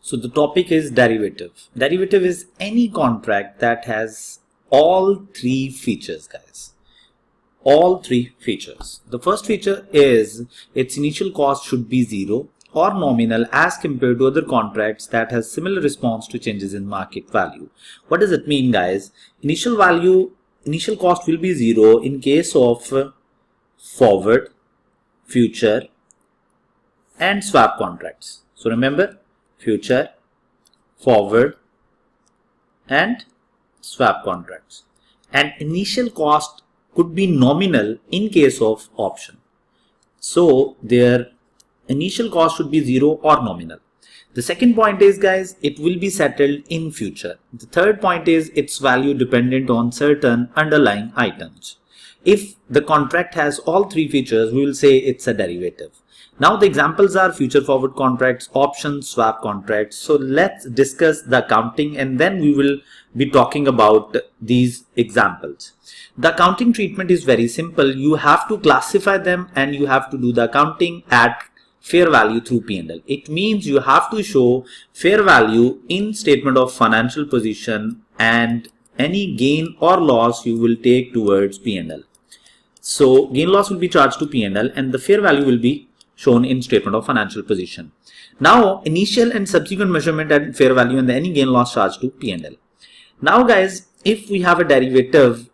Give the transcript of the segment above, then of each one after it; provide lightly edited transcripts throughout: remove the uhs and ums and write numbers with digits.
So the topic is derivative. Derivative is any contract that has all three features, guys. All three features. The first feature is its initial cost should be zero or nominal as compared to other contracts that has similar response to changes in market value. What does it mean, guys? Initial cost will be zero in case of forward, future and swap contracts. So remember, future, forward and swap contracts. And initial cost could be nominal in case of option. So their initial cost should be zero or nominal. The second point is, guys, it will be settled in future. The third point is its value dependent on certain underlying items. If the contract has all three features, we will say it's a derivative. Now the examples are future forward contracts, options, swap contracts. So let's discuss the accounting and then we will be talking about these examples. The accounting treatment is very simple. You have to classify them and you have to do the accounting at fair value through P&L. It means you have to show fair value in statement of financial position and any gain or loss you will take towards P&L. So gain loss will be charged to P&L and the fair value will be shown in statement of financial position. Now initial and subsequent measurement at fair value and any gain loss charged to P&L. Now guys, if we have a derivative,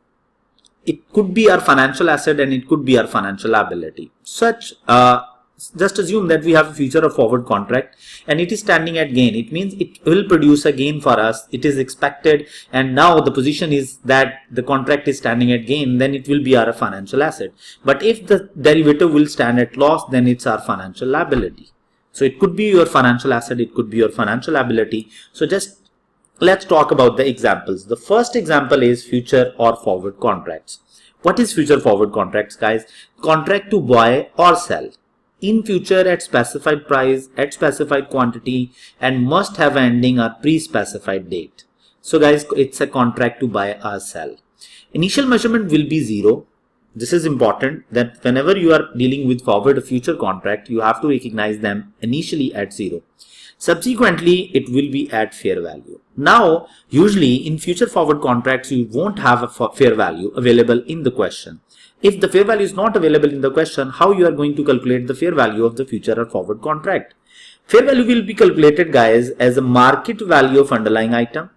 it could be our financial asset and it could be our financial liability. Just assume that we have a future or forward contract and it is standing at gain. It means it will produce a gain for us. It is expected, and now the position is that the contract is standing at gain, then it will be our financial asset. But if the derivative will stand at loss, then it's our financial liability. So it could be your financial asset, it could be your financial liability. So just let's talk about the examples. The first example is future or forward contracts. What is future forward contracts, guys? Contract to buy or sell in future at specified price, at specified quantity, and must have ending or pre-specified date. So guys, it's a contract to buy or sell. Initial measurement will be zero. This is important that whenever you are dealing with forward or future contract, you have to recognize them initially at zero. Subsequently, it will be at fair value. Now, usually in future forward contracts, you won't have a fair value available in the question. If the fair value is not available in the question, how you are going to calculate the fair value of the future or forward contract? Fair value will be calculated, guys, as a market value of underlying item,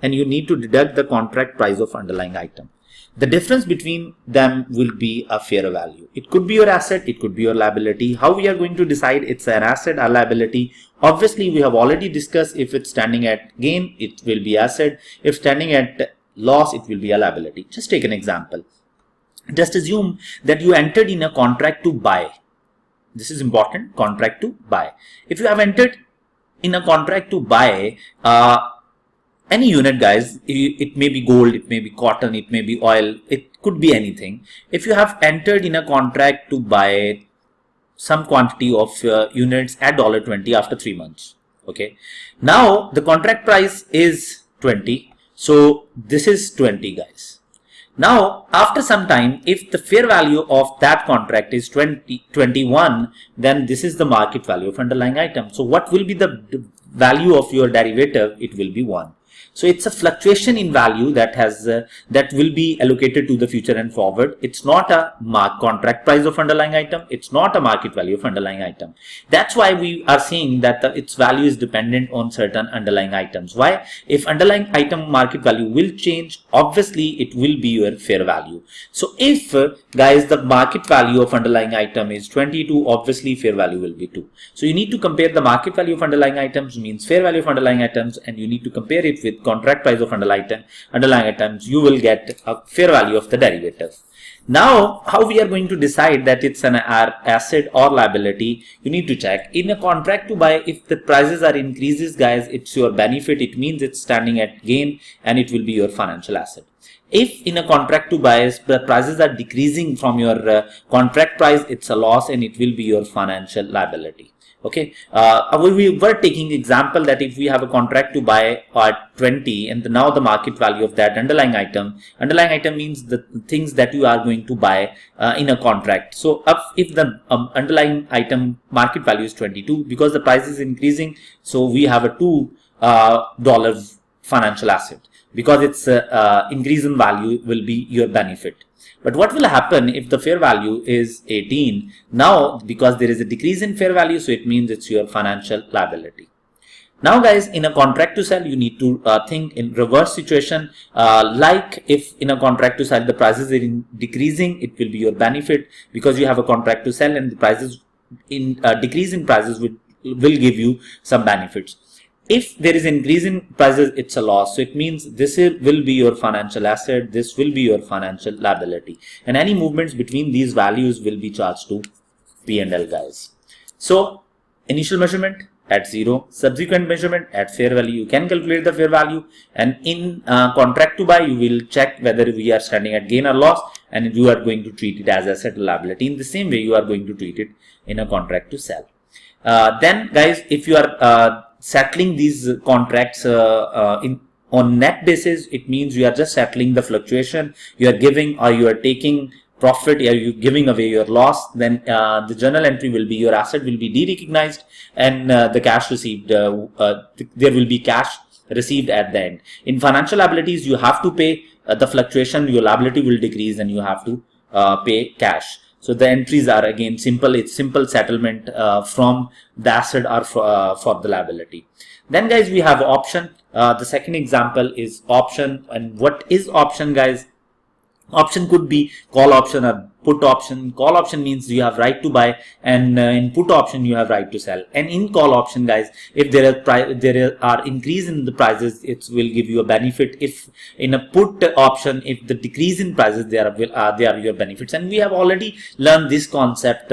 and you need to deduct the contract price of underlying item. The difference between them will be a fair value. It could be your asset, it could be your liability. How we are going to decide it's an asset or liability? Obviously, we have already discussed if it's standing at gain, it will be asset. If standing at loss, it will be a liability. Just take an example. Just assume that you entered in a contract to buy. This is important, contract to buy. If you have entered in a contract to buy any unit, guys, it may be gold, it may be cotton, it may be oil, it could be anything. If you have entered in a contract to buy some quantity of units at $20 after 3 months, okay. Now the contract price is 20. So this is 20, guys. Now, after some time, if the fair value of that contract is 21, then this is the market value of underlying item. So what will be the value of your derivative? It will be 1. So it's a fluctuation in value that will be allocated to the future and forward. It's not a contract price of underlying item. It's not a market value of underlying item. That's why we are saying that its value is dependent on certain underlying items. Why? If underlying item market value will change, obviously it will be your fair value. So if guys, the market value of underlying item is 22, obviously fair value will be 2. So you need to compare the market value of underlying items means fair value of underlying items, and you need to compare it with contract price of underlying items. You will get a fair value of the derivative. Now, how we are going to decide that it's an asset or liability? You need to check. In a contract to buy, if the prices are increases, guys, it's your benefit. It means it's standing at gain and it will be your financial asset. If in a contract to buy, the prices are decreasing from your contract price, it's a loss and it will be your financial liability. Okay, we were taking example that if we have a contract to buy at 20 and now the market value of that underlying item means the things that you are going to buy in a contract. So if the underlying item market value is 22, because the price is increasing, so we have a $2 financial asset, because its increase in value will be your benefit. But what will happen if the fair value is 18? Now, because there is a decrease in fair value, so it means it's your financial liability. Now guys, in a contract to sell, you need to think in reverse situation. Like if in a contract to sell the prices are decreasing, it will be your benefit, because you have a contract to sell and the prices in decrease in prices will give you some benefits. If there is increase in prices, it's a loss. So it means this will be your financial asset, this will be your financial liability, and any movements between these values will be charged to P&L guys. So initial measurement at 0, subsequent measurement at fair value. You can calculate the fair value, and in contract to buy you will check whether we are standing at gain or loss, and you are going to treat it as asset or liability. In the same way you are going to treat it in a contract to sell. Then guys, if you are settling these contracts on net basis, it means you are just settling the fluctuation. You are giving or you are taking profit, or you giving away your loss. Then the journal entry will be your asset will be de-recognized, and the cash received, there will be cash received at the end. In financial liabilities, you have to pay the fluctuation, your liability will decrease, and you have to pay cash. So the entries are again simple. It's simple settlement from the asset or for the liability. Then guys, we have option. The second example is option. And what is option guys? Option could be call option or put option. Call option means you have right to buy, and in put option you have right to sell. And in call option guys, if there are increase in the prices, it will give you a benefit. If in a put option, if the decrease in prices, they are your benefits. And we have already learned this concept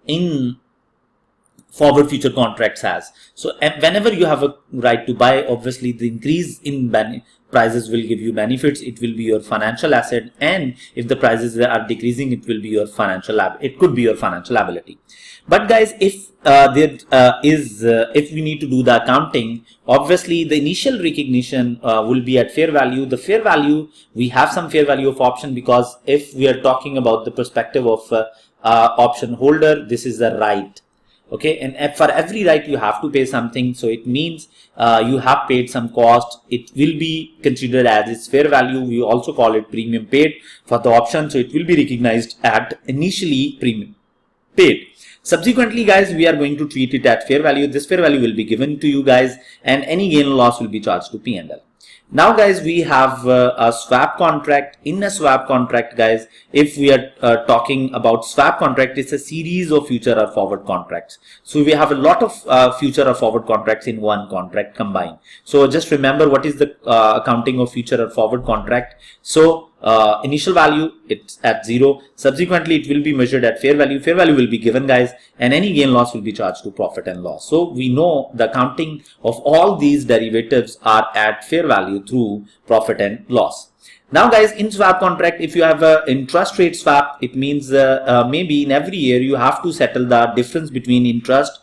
in forward future contracts has. So whenever you have a right to buy, obviously the increase in prices will give you benefits. It will be your financial asset, and if the prices are decreasing, it will be your financial it could be your financial liability. But guys, if if we need to do the accounting, obviously the initial recognition will be at fair value. The fair value, we have some fair value of option, because if we are talking about the perspective of option holder, this is the right. Okay, and for every right you have to pay something, so it means you have paid some cost. It will be considered as its fair value. We also call it premium paid for the option, so it will be recognized at initially premium paid. Subsequently guys, we are going to treat it at fair value. This fair value will be given to you guys, and any gain or loss will be charged to P&L. Now guys, we have a swap contract. In a swap contract guys, if we are talking about swap contract, it's a series of future or forward contracts. So we have a lot of future or forward contracts in one contract combined. So just remember what is the accounting of future or forward contract. So initial value, it's at 0. Subsequently it will be measured at fair value. Fair value will be given guys, and any gain loss will be charged to profit and loss. So we know the accounting of all these derivatives are at fair value through profit and loss. Now guys, in swap contract, if you have a interest rate swap, it means maybe in every year you have to settle the difference between interest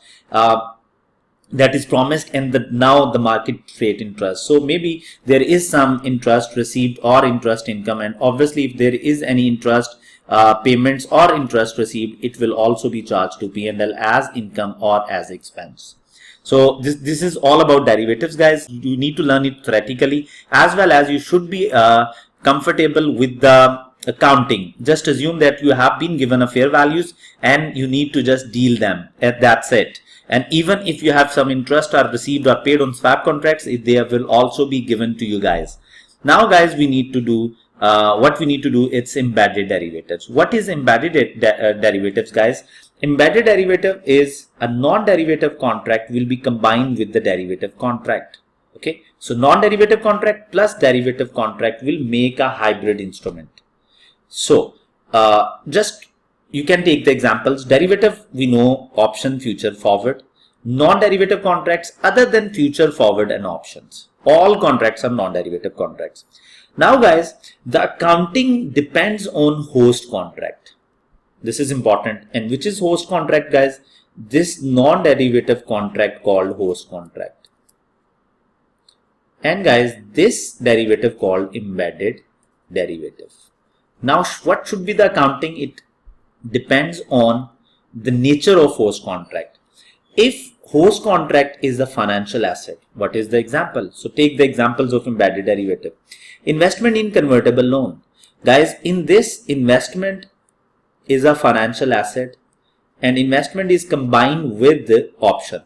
that is promised and now the market rate interest. So maybe there is some interest received or interest income, and obviously if there is any interest payments or interest received, it will also be charged to P&L as income or as expense. So this is all about derivatives guys. You need to learn it theoretically, as well as you should be comfortable with the accounting. Just assume that you have been given a fair values and you need to just deal them, and that's it. And even if you have some interest or received or paid on swap contracts, they will also be given to you guys. Now guys, we need to do what we need to do. It's embedded derivatives. What is embedded derivatives guys? Embedded derivative is a non-derivative contract will be combined with the derivative contract. Okay, so non-derivative contract plus derivative contract will make a hybrid instrument. So just you can take the examples. Derivative, we know option, future, forward. Non-derivative contracts other than future, forward and options. All contracts are non-derivative contracts. Now guys, the accounting depends on host contract. This is important. And which is host contract guys? this non-derivative contract called host contract. And guys, this derivative called embedded derivative. Now, what should be the accounting? It depends on the nature of host contract. If host contract is a financial asset, what is the example? So take the examples of embedded derivative. Investment in convertible loan. Guys, in this, investment is a financial asset and investment is combined with the option.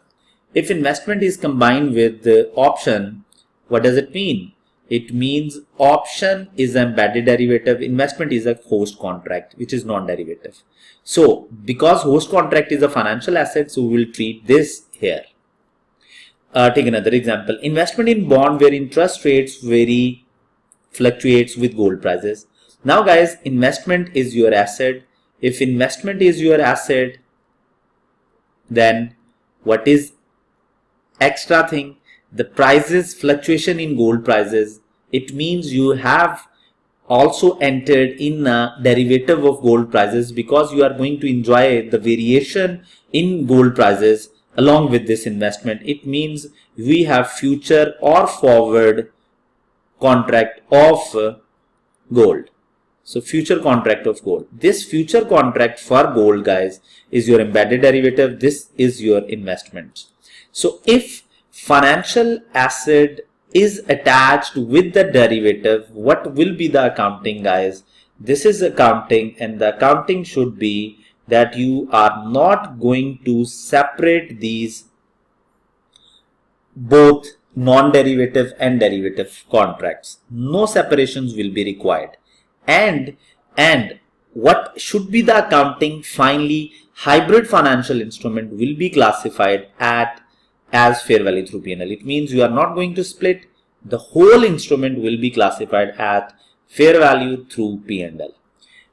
If investment is combined with the option, what does it mean? It means option is an embedded derivative, investment is a host contract, which is non-derivative. So because host contract is a financial asset, so we will treat this here. Take another example. Investment in bond where interest rates fluctuates with gold prices. Now guys, investment is your asset. If investment is your asset, then what is extra thing? The prices, fluctuation in gold prices. It means you have also entered in a derivative of gold prices because you are going to enjoy the variation in gold prices along with this investment. It means we have future or forward contract of gold. So future contract of gold. This future contract for gold, guys, is your embedded derivative. This is your investment. So if financial asset is attached with the derivative, what will be the accounting, guys? This is accounting, and the accounting should be that you are not going to separate these both non-derivative and derivative contracts. No separations will be required. And what should be the accounting? Finally, hybrid financial instrument will be classified as fair value through P&L. It means you are not going to split. The whole instrument will be classified at fair value through P&L.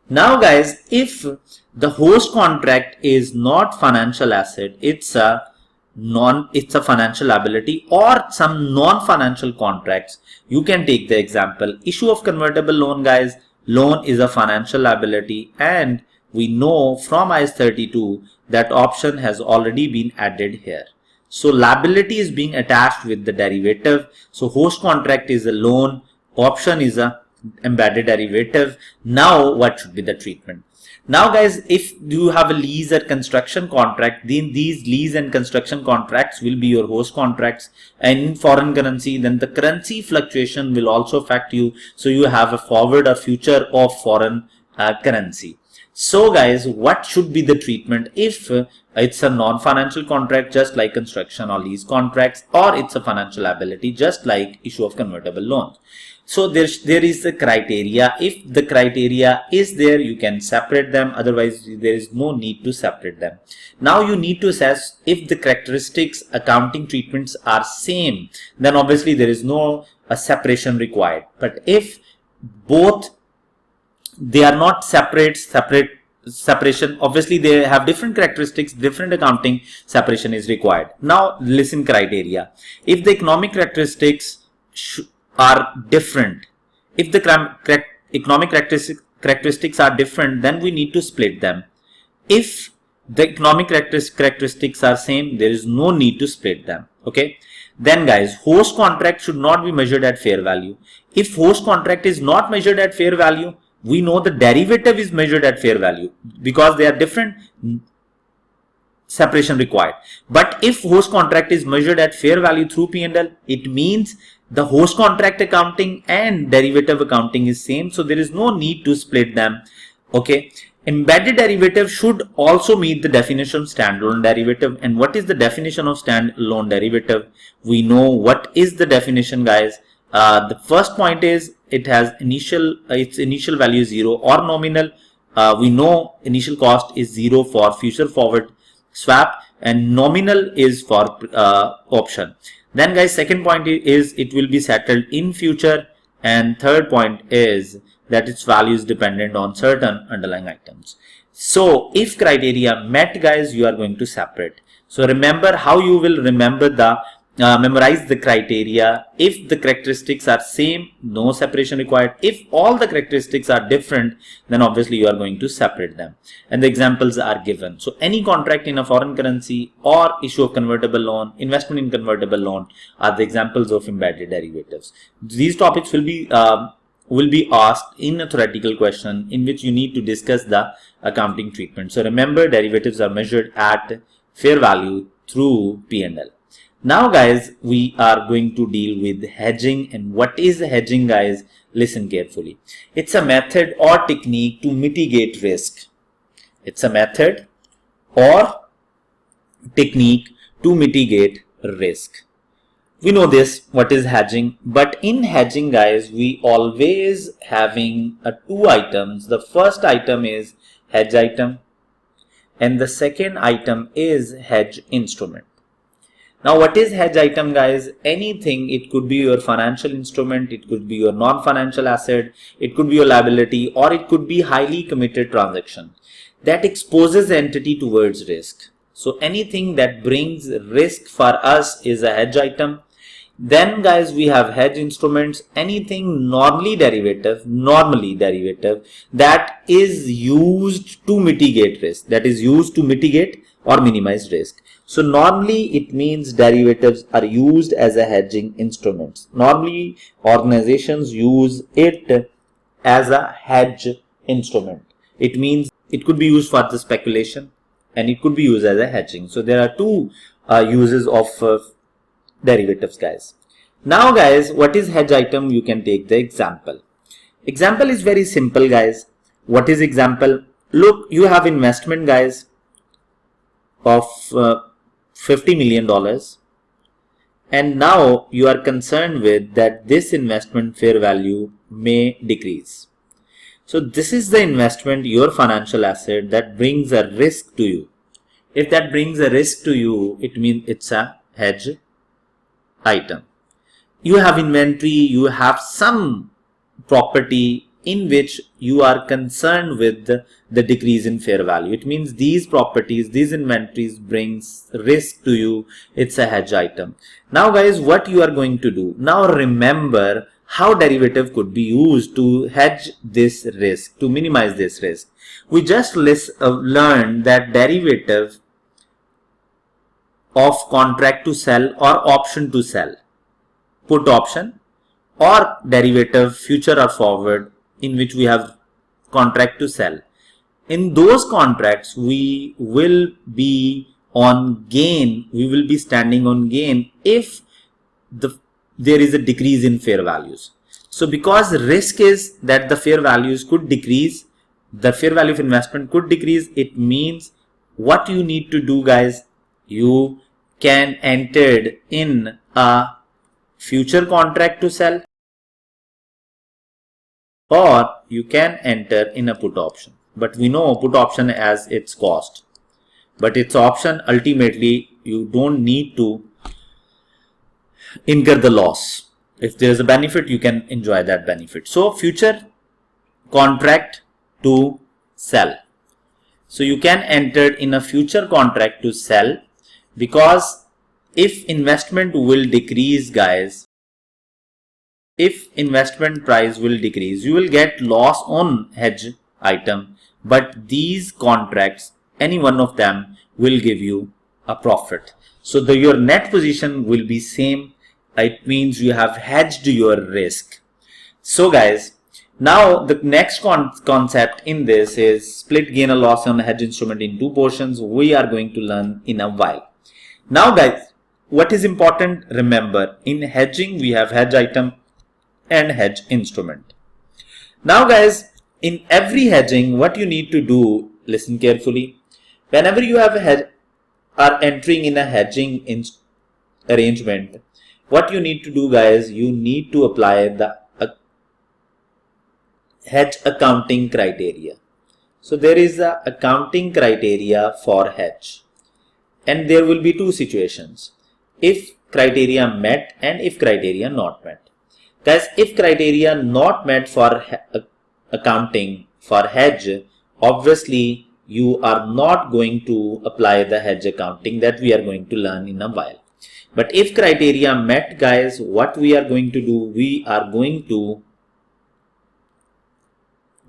Now guys, if the host contract is not financial asset, it's a financial liability or some non-financial contracts. You can take the example, issue of convertible loan, guys. Loan is a financial liability, and we know from IS 32 that option has already been added here. So liability is being attached with the derivative. So host contract is a loan, option is a embedded derivative. Now what should be the treatment? Now guys, if you have a lease or construction contract, then these lease and construction contracts will be your host contracts, and in foreign currency, then the currency fluctuation will also affect you. So you have a forward or future of foreign currency. So guys, what should be the treatment if it's a non-financial contract just like construction or lease contracts, or it's a financial liability just like issue of convertible loans? So there is the criteria. If the criteria is there, you can separate them. Otherwise, there is no need to separate them. Now you need to assess if the characteristics, accounting treatments are same, then obviously there is no separation required. But if both they are not separation, obviously they have different characteristics, different accounting, separation is required. Now listen criteria. If the economic characteristics are different, if the economic characteristics are different, then we need to split them. If the economic characteristics are same, there is no need to split them. Okay. Then guys, host contract should not be measured at fair value. If host contract is not measured at fair value, we know the derivative is measured at fair value because they are different, separation required. But if host contract is measured at fair value through P&L, it means the host contract accounting and derivative accounting is same. So there is no need to split them. Okay. Embedded derivative should also meet the definition of standalone derivative. And what is the definition of standalone derivative? We know what is the definition, guys. The first point is it has its initial value is 0 or nominal. We know initial cost is 0 for future forward swap and nominal is for option. Then guys, second point is it will be settled in future, and third point is that its value is dependent on certain underlying items. So if criteria met, guys, you are going to separate. So remember how you will remember the memorize the criteria. If the characteristics are same, no separation required. If all the characteristics are different, then obviously you are going to separate them. And the examples are given. So any contract in a foreign currency or issue of convertible loan, investment in convertible loan are the examples of embedded derivatives. These topics will be asked in a theoretical question in which you need to discuss the accounting treatment. So remember, derivatives are measured at fair value through P&L. Now guys, we are going to deal with hedging. And what is hedging, guys? Listen carefully. It's a method or technique to mitigate risk. It's a method or technique to mitigate risk. We know this, what is hedging, but in hedging, guys, we always having two items. The first item is hedge item and the second item is hedge instrument. Now what is hedge item, guys? Anything, it could be your financial instrument, it could be your non-financial asset, it could be your liability, or it could be highly committed transaction that exposes the entity towards risk. So anything that brings risk for us is a hedge item. Then guys, we have hedge instruments, anything normally derivative that is used to mitigate risk, that is used to mitigate or minimize risk. So normally it means derivatives are used as a hedging instruments. Normally organizations use it as a hedge instrument. It means it could be used for the speculation and it could be used as a hedging. So there are two uses of derivatives, guys. Now guys, what is hedge item? You can take the example. Example is very simple, guys. What is example? Look, you have investment, guys, of $50 million, and now you are concerned with that this investment fair value may decrease. So this is the investment, your financial asset, that brings a risk to you. If that brings a risk to you, it means it's a hedge item. You have inventory, you have some property in which you are concerned with the decrease in fair value. It means these properties, these inventories brings risk to you. It's a hedge item. Now guys, what you are going to do? Now remember how derivative could be used to hedge this risk, to minimize this risk. We just learned that derivative of contract to sell or option to sell, put option, or derivative future or forward, in which we have contract to sell. In those contracts, we will be on gain, we will be standing on gain if there is a decrease in fair values. So because risk is that the fair values could decrease, the fair value of investment could decrease, it means what you need to do, guys, you can enter in a future contract to sell, or you can enter in a put option. But we know put option as its cost, but its option, ultimately you don't need to incur the loss. If there is a benefit, you can enjoy that benefit. So future contract to sell. So you can enter in a future contract to sell, because if investment will decrease, guys, if investment price will decrease, you will get loss on hedge item, but these contracts, any one of them will give you a profit. So your net position will be same. It means you have hedged your risk. So guys, now the next concept in this is split gain or loss on a hedge instrument in two portions. We are going to learn in a while. Now guys, what is important? Remember, in hedging we have hedge item and hedge instrument. Now guys, in every hedging, what you need to do, listen carefully. Whenever you have are entering in a hedging arrangement, what you need to do, guys, you need to apply the hedge accounting criteria. So there is a accounting criteria for hedge, and there will be two situations: if criteria met and if criteria not met. Guys, if criteria not met for accounting for hedge, obviously you are not going to apply the hedge accounting that we are going to learn in a while. But if criteria met, guys, what we are going to do, we are going to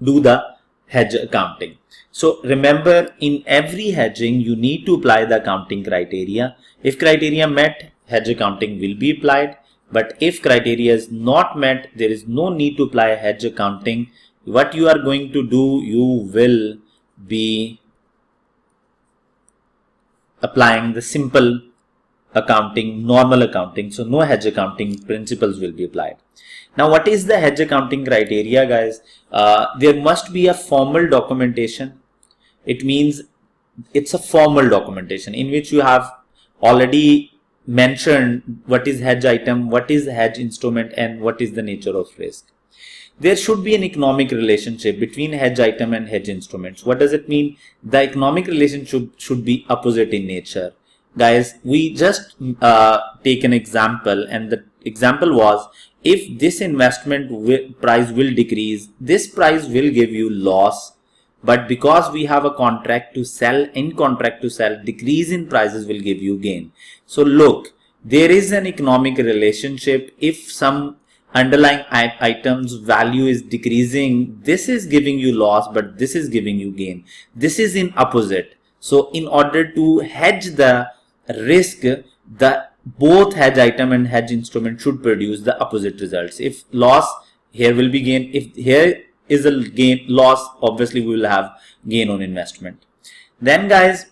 do the hedge accounting. So remember, in every hedging, you need to apply the accounting criteria. If criteria met, hedge accounting will be applied. But if criteria is not met, there is no need to apply hedge accounting. What you are going to do, you will be applying the simple accounting, normal accounting. So no hedge accounting principles will be applied. Now, what is the hedge accounting criteria, guys? There must be a formal documentation. It means it's a formal documentation in which you have already mentioned what is hedge item, what is hedge instrument, and what is the nature of risk. There should be an economic relationship between hedge item and hedge instruments. What does it mean? The economic relationship should be opposite in nature. Guys, we just take an example, and the example was, if this investment price will decrease, this price will give you loss. But because we have a contract to sell, in contract to sell, decrease in prices will give you gain. So look, there is an economic relationship. If some underlying items value is decreasing, this is giving you loss, but this is giving you gain. This is in opposite. So in order to hedge the risk, both hedge item and hedge instrument should produce the opposite results. If loss, here will be gain. If here is a gain, loss, obviously we will have gain on investment. Then guys,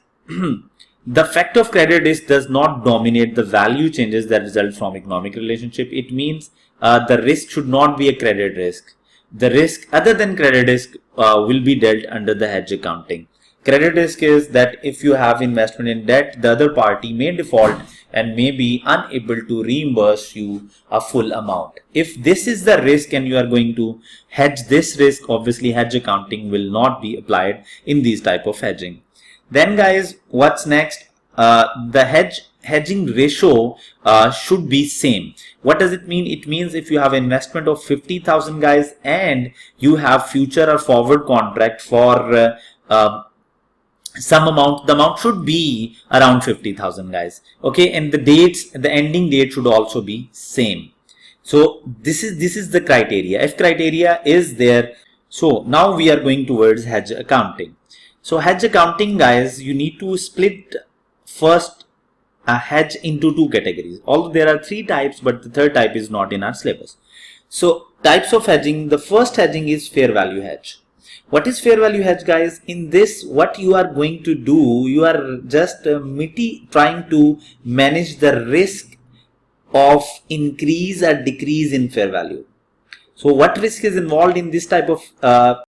the fact of credit risk does not dominate the value changes that result from economic relationship. It means the risk should not be a credit risk. The risk other than credit risk will be dealt under the hedge accounting. Credit risk is that if you have investment in debt, the other party may default and may be unable to reimburse you a full amount. If this is the risk and you are going to hedge this risk, obviously hedge accounting will not be applied in these type of hedging. Then guys, what's next? The hedging ratio should be same. What does it mean? It means if you have investment of 50,000 guys and you have future or forward contract for some amount, the amount should be around 50,000 guys. Okay, and the ending date should also be same. So this is the criteria. If criteria is there, so now we are going towards hedge accounting. So hedge accounting, guys, you need to split first a hedge into two categories. Although there are three types, but the third type is not in our syllabus. So types of hedging, the first hedging is fair value hedge. What is fair value hedge, guys? In this, what you are going to do, you are just trying to manage the risk of increase or decrease in fair value. So what risk is involved in this type of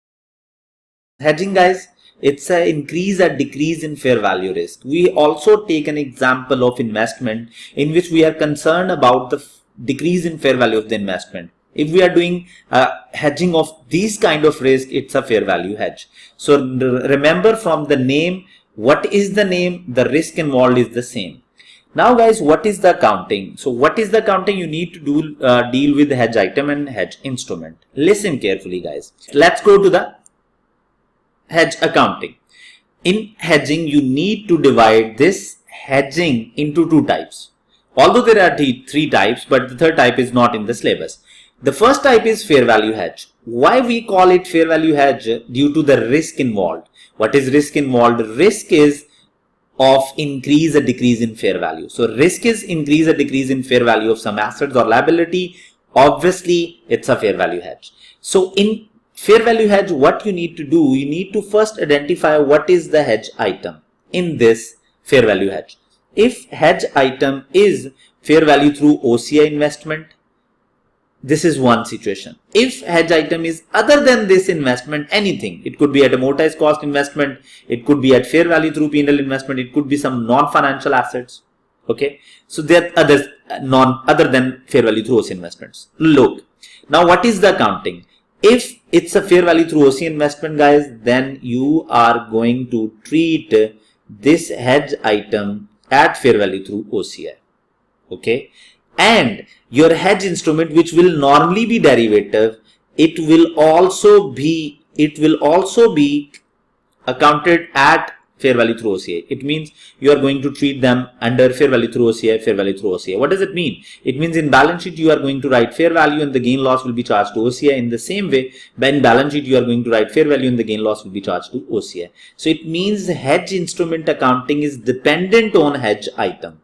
hedging, guys? It's an increase or decrease in fair value risk. We also take an example of investment in which we are concerned about the decrease in fair value of the investment. If we are doing hedging of these kind of risk, it's a fair value hedge. So remember from the name, what is the name? The risk involved is the same. Now guys, what is the accounting? So what is the accounting? You need to deal with the hedge item and hedge instrument. Listen carefully, guys. Let's go to the hedge accounting. In hedging, you need to divide this hedging into two types. Although there are three types, but the third type is not in the syllabus. The first type is fair value hedge. Why we call it fair value hedge? Due to the risk involved. What is risk involved? Risk is of increase or decrease in fair value. So risk is increase or decrease in fair value of some assets or liability. Obviously, it's a fair value hedge. So in fair value hedge, what you need to do, you need to first identify what is the hedge item in this fair value hedge. If hedge item is fair value through OCI investment, this is one situation. If hedge item is other than this investment, anything, it could be at amortized cost investment, it could be at fair value through P&L investment, it could be some non-financial assets. Okay, so there are others other than fair value through OCI investments. Look, now what is the accounting? If it's a fair value through OCI investment, guys, then you are going to treat this hedge item at fair value through OCI. Okay, and your hedge instrument, which will normally be derivative, it will also be accounted at fair value through OCI. It means you are going to treat them under fair value through OCI, fair value through OCI. What does it mean? It means in balance sheet you are going to write fair value and the gain loss will be charged to OCI. In the same way, in balance sheet you are going to write fair value and the gain loss will be charged to OCI. So it means hedge instrument accounting is dependent on hedge item.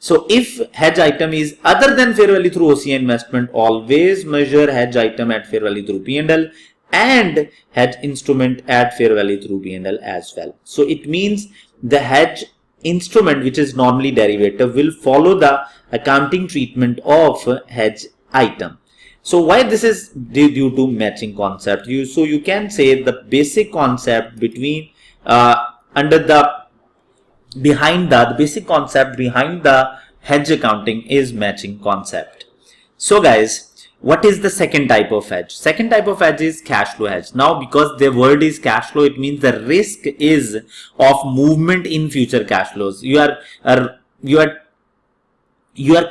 So if hedge item is other than fair value through OCI investment, always measure hedge item at fair value through P&L and hedge instrument at fair value through P&L as well. So it means the hedge instrument, which is normally derivative, will follow the accounting treatment of hedge item. So why this is due to matching concept. So you can say the basic concept between the basic concept behind the hedge accounting is matching concept. So guys, what is the second type of hedge? Second type of hedge is cash flow hedge. Now because the word is cash flow, it means the risk is of movement in future cash flows. You are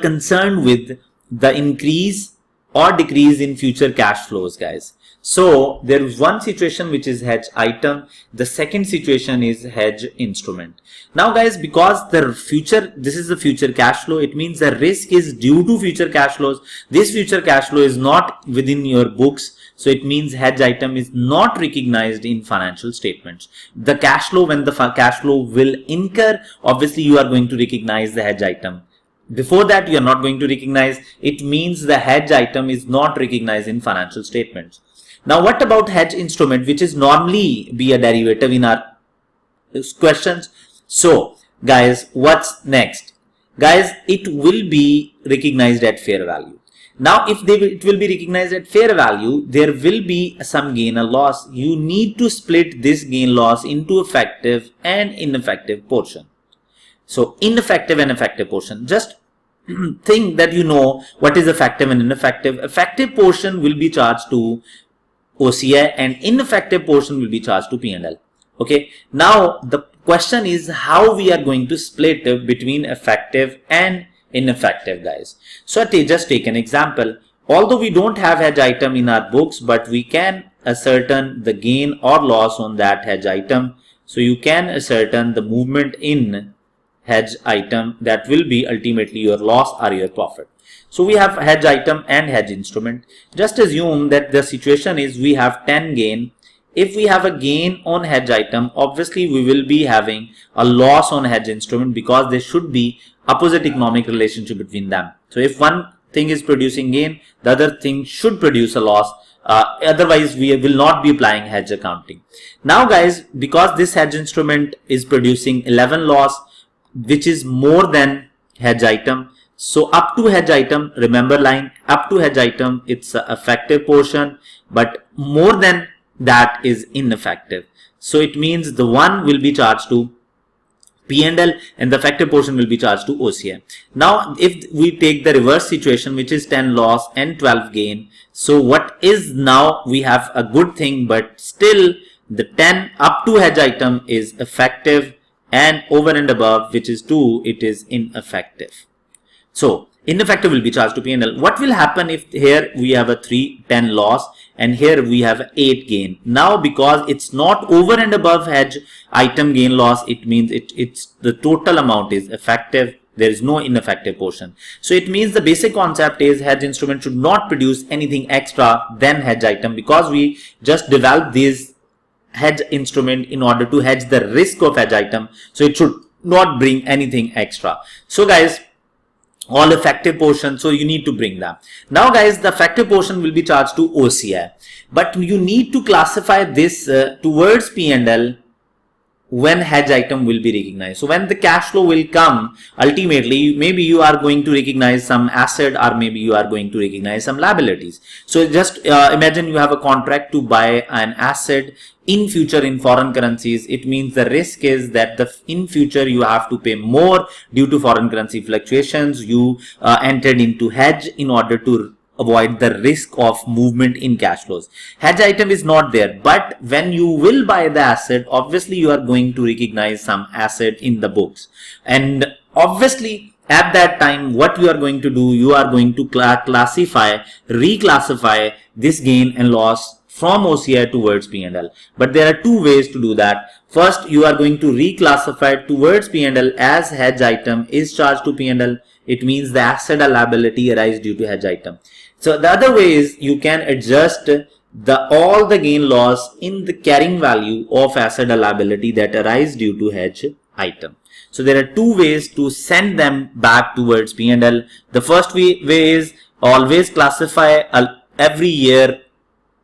concerned with the increase or decrease in future cash flows, guys. So there is one situation which is hedge item. The second situation is hedge instrument. Now guys, because this is the future cash flow, it means the risk is due to future cash flows. This future cash flow is not within your books. So it means hedge item is not recognized in financial statements. The cash flow, when the cash flow will incur, obviously you are going to recognize the hedge item. Before that, you are not going to recognize. It means the hedge item is not recognized in financial statements. Now, what about hedge instrument, which is normally be a derivative in our questions? So, guys, what's next? Guys, it will be recognized at fair value. Now, if it will be recognized at fair value, there will be some gain or loss. You need to split this gain loss into effective and ineffective portion. So, ineffective and effective portion. Just think that you know what is effective and ineffective. Effective portion will be charged to OCI and ineffective portion will be charged to P&L. Okay. Now the question is how we are going to split between effective and ineffective, guys. So just take an example. Although we don't have hedge item in our books, but we can ascertain the gain or loss on that hedge item. So you can ascertain the movement in hedge item that will be ultimately your loss or your profit. So we have hedge item and hedge instrument. Just assume that the situation is we have 10 gain. If we have a gain on hedge item, obviously we will be having a loss on hedge instrument because there should be opposite economic relationship between them. So if one thing is producing gain, the other thing should produce a loss. Otherwise we will not be applying hedge accounting. Now guys, because this hedge instrument is producing 11 loss, which is more than hedge item. So up to hedge item, remember line, up to hedge item, it's a effective portion, but more than that is ineffective. So it means the one will be charged to P&L and the effective portion will be charged to OCI. Now, if we take the reverse situation, which is 10 loss and 12 gain. So what is now we have a good thing, but still the 10 up to hedge item is effective and over and above, which is 2, it is ineffective. So ineffective will be charged to P&L. What will happen if here we have a 10 loss and here we have 8 gain? Now because it's not over and above hedge item gain loss, it means it's the total amount is effective. There is no ineffective portion. So it means the basic concept is hedge instrument should not produce anything extra than hedge item because we just developed these hedge instrument in order to hedge the risk of hedge item. So it should not bring anything extra. So guys, all effective portion, so you need to bring them. Now guys, the effective portion will be charged to OCI, but you need to classify this towards P&L when hedge item will be recognized. So when the cash flow will come, ultimately maybe you are going to recognize some asset or maybe you are going to recognize some liabilities. So just imagine you have a contract to buy an asset in future in foreign currencies. It means the risk is that in future you have to pay more due to foreign currency fluctuations. You entered into hedge in order to avoid the risk of movement in cash flows. Hedge item is not there, but when you will buy the asset, obviously you are going to recognize some asset in the books. And obviously at that time, what you are going to do, you are going to reclassify this gain and loss from OCI towards P&L. But there are two ways to do that. First, you are going to reclassify towards P&L as hedge item is charged to P&L. It means the asset or liability arise due to hedge item. So the other way is you can adjust all the gain loss in the carrying value of asset or liability that arise due to hedge item. So there are two ways to send them back towards P&L. The first way is always classify every year,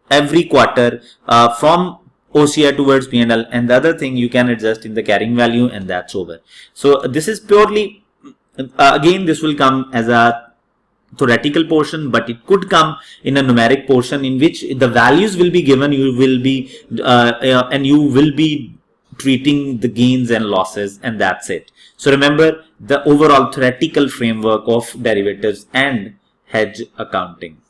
every quarter from OCI towards P&L, and the other thing you can adjust in the carrying value, and that's over. So this is purely, again, this will come as a theoretical portion, but it could come in a numeric portion in which the values will be given. You will be and you will be treating the gains and losses, and that's it. So remember the overall theoretical framework of derivatives and hedge accounting.